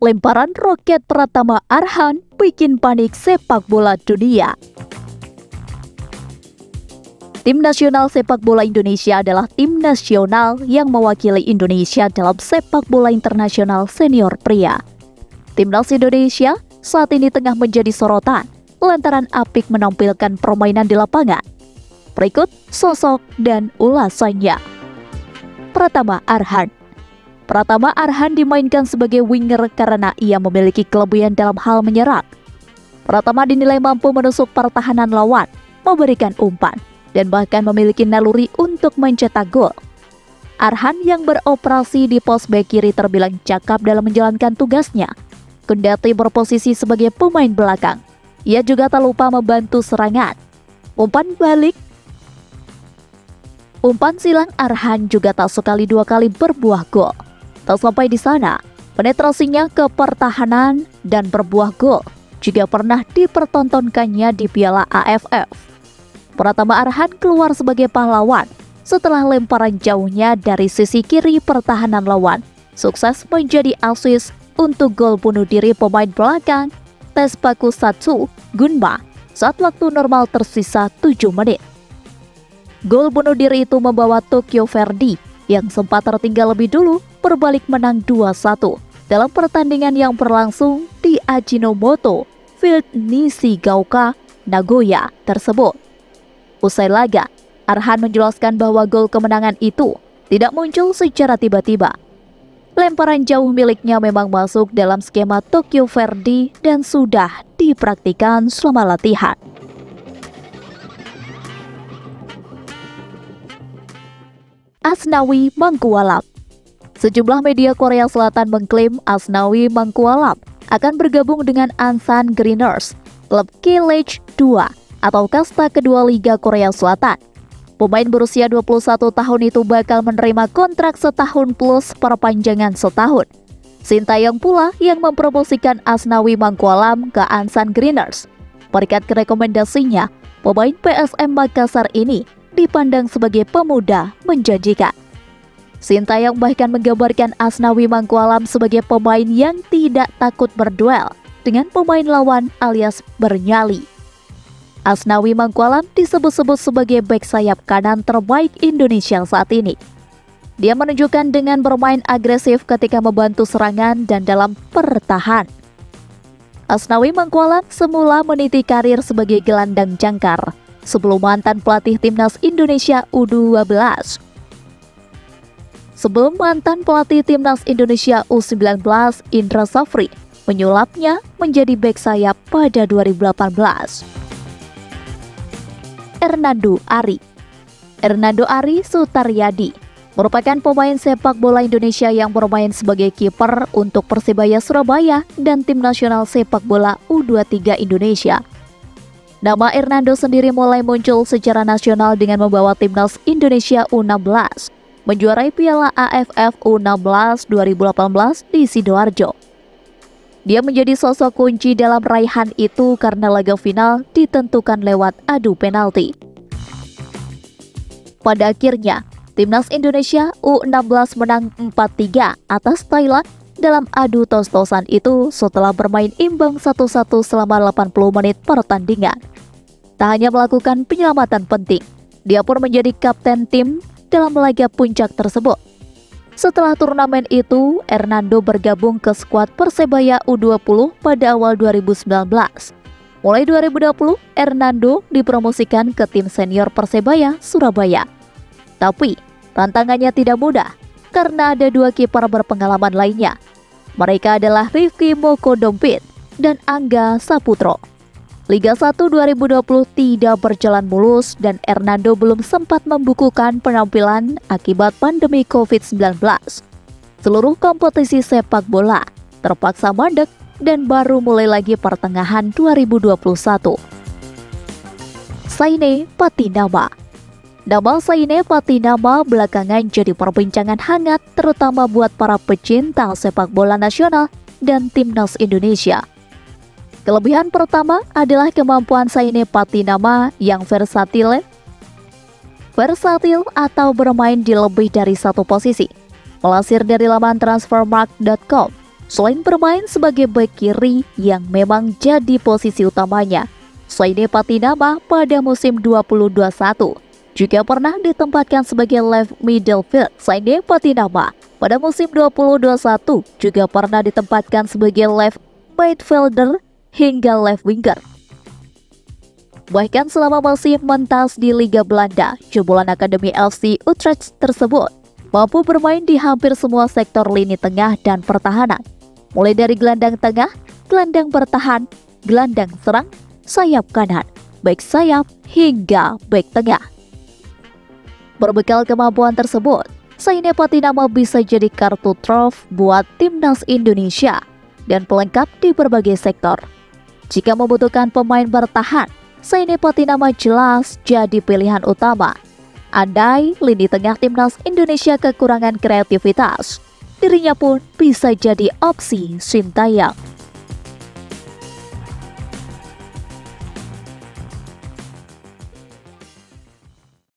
Lemparan roket Pratama Arhan bikin panik sepak bola dunia. Tim nasional sepak bola Indonesia adalah tim nasional yang mewakili Indonesia dalam sepak bola internasional senior pria. Timnas Indonesia saat ini tengah menjadi sorotan lantaran apik menampilkan permainan di lapangan. Berikut sosok dan ulasannya. Pratama Arhan. Pratama Arhan dimainkan sebagai winger karena ia memiliki kelebihan dalam hal menyerang. Pratama dinilai mampu menusuk pertahanan lawan, memberikan umpan, dan bahkan memiliki naluri untuk mencetak gol. Arhan yang beroperasi di pos bek kiri terbilang cakap dalam menjalankan tugasnya. Kendati berposisi sebagai pemain belakang, ia juga tak lupa membantu serangan. Umpan silang Arhan juga tak sekali dua kali berbuah gol. Tak sampai di sana, penetrasinya ke pertahanan dan berbuah gol juga pernah dipertontonkannya di Piala AFF. Pratama Arhan keluar sebagai pahlawan setelah lemparan jauhnya dari sisi kiri pertahanan lawan sukses menjadi asis untuk gol bunuh diri pemain belakang Tespakusatsu Gunma saat waktu normal tersisa 7 menit. Gol bunuh diri itu membawa Tokyo Verdy yang sempat tertinggal lebih dulu berbalik menang 2-1 dalam pertandingan yang berlangsung di Ajinomoto Field Nishigaoka, Nagoya tersebut. Usai laga, Arhan menjelaskan bahwa gol kemenangan itu tidak muncul secara tiba-tiba. Lemparan jauh miliknya memang masuk dalam skema Tokyo Verdy dan sudah dipraktikkan selama latihan. Asnawi Mangkualam. Sejumlah media Korea Selatan mengklaim Asnawi Mangkualam akan bergabung dengan Ansan Greeners, klub K-League 2 atau kasta kedua Liga Korea Selatan. Pemain berusia 21 tahun itu bakal menerima kontrak setahun plus perpanjangan setahun. Sintayong pula yang mempromosikan Asnawi Mangkualam ke Ansan Greeners. Berkat rekomendasinya, pemain PSM Makassar ini dipandang sebagai pemuda menjanjikan. Sintayong bahkan menggambarkan Asnawi Mangkualam sebagai pemain yang tidak takut berduel dengan pemain lawan alias bernyali. Asnawi Mangkualam disebut-sebut sebagai bek sayap kanan terbaik Indonesia saat ini. Dia menunjukkan dengan bermain agresif ketika membantu serangan dan dalam pertahan. Asnawi Mangkualam semula meniti karir sebagai gelandang jangkar sebelum mantan pelatih timnas Indonesia U12. Sebelum mantan pelatih timnas Indonesia U19 Indra Safri menyulapnya menjadi bek sayap pada 2018. Hernando Ari Sutaryadi merupakan pemain sepak bola Indonesia yang bermain sebagai kiper untuk Persebaya Surabaya dan tim nasional sepak bola U23 Indonesia. Nama Hernando sendiri mulai muncul secara nasional dengan membawa timnas Indonesia U16 menjuarai Piala AFF U16 2018 di Sidoarjo. Dia menjadi sosok kunci dalam raihan itu karena laga final ditentukan lewat adu penalti. Pada akhirnya, timnas Indonesia U16 menang 4-3 atas Thailand dalam adu tos-tosan itu setelah bermain imbang 1-1 selama 80 menit pertandingan. Tak hanya melakukan penyelamatan penting, dia pun menjadi kapten tim dalam laga puncak tersebut. Setelah turnamen itu, Hernando bergabung ke skuad Persebaya U20 pada awal 2019. Mulai 2020, Hernando dipromosikan ke tim senior Persebaya Surabaya. Tapi, tantangannya tidak mudah karena ada dua kiper berpengalaman lainnya. Mereka adalah Rifki Mokodompit dan Angga Saputro. Liga 1 2020 tidak berjalan mulus dan Hernando belum sempat membukukan penampilan akibat pandemi COVID-19. Seluruh kompetisi sepak bola terpaksa mandek dan baru mulai lagi pertengahan 2021. Saine Patinama. Nama Saine Patinama belakangan jadi perbincangan hangat terutama buat para pecinta sepak bola nasional dan timnas Indonesia. Kelebihan pertama adalah kemampuan Saine Patinama yang versatil atau bermain di lebih dari satu posisi. Melansir dari laman transfermarkt.com, Selain bermain sebagai bek kiri yang memang jadi posisi utamanya, Saine Patinama pada musim 2021 juga pernah ditempatkan sebagai left midfield. Saine Patinama pada musim 2021 juga pernah ditempatkan sebagai left midfielder hingga left winger. Bahkan selama masih mentas di Liga Belanda, jebolan Akademi FC Utrecht tersebut mampu bermain di hampir semua sektor lini tengah dan pertahanan, mulai dari gelandang tengah, gelandang bertahan, gelandang serang, sayap kanan, bek sayap, hingga bek tengah. Berbekal kemampuan tersebut, Saine Patinama bisa jadi kartu truf buat timnas Indonesia dan pelengkap di berbagai sektor. Jika membutuhkan pemain bertahan, Saine Patinama jelas jadi pilihan utama. Andai lini tengah timnas Indonesia kekurangan kreativitas, dirinya pun bisa jadi opsi Sintayong.